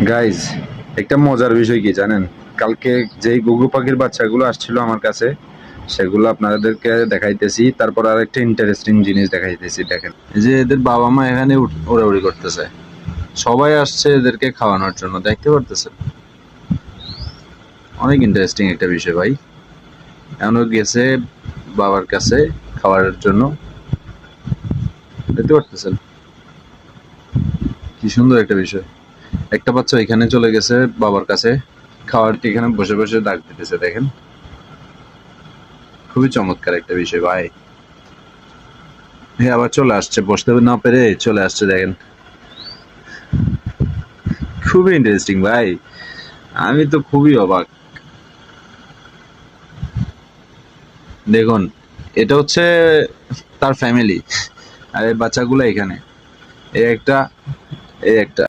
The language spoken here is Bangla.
গাইজ, একটা মজার বিষয় কি জানেন? কালকে যেই গুগু পাখির বাচ্চাগুলো আসছিল আমার কাছে, সেগুলো আপনাদেরকে দেখাইতেছি। তারপর আর একটা ইন্টারেস্টিং জিনিস দেখাইতেছি। দেখেন, এই যে এদের বাবা মা এখানে উড়াউড়ি করতেছে, সবাই আসছে এদেরকে খাওয়ানোর জন্য। দেখতে পারতেছে, অনেক ইন্টারেস্টিং একটা বিষয় ভাই। এমনও গেছে বাবার কাছে খাওয়ার জন্য। দেখতে পারতেছেন কি সুন্দর একটা বিষয়। একটা বাচ্চা এখানে চলে গেছে বাবার কাছে খাওয়ার, এখানে বসে বসে ডাক দিতেছে। দেখেন, খুবই চমৎকার একটা বিষয় ভাই। হ্যাঁ, আবার চলে আসছে, বসতে না পেরে চলে আসছে। দেখেন, খুবই ইন্টারেস্টিং ভাই। আমি তো খুবই অবাক। দেখুন, এটা হচ্ছে তার ফ্যামিলি, আর এই বাচ্চাগুলো এখানে, এই একটা, এই একটা।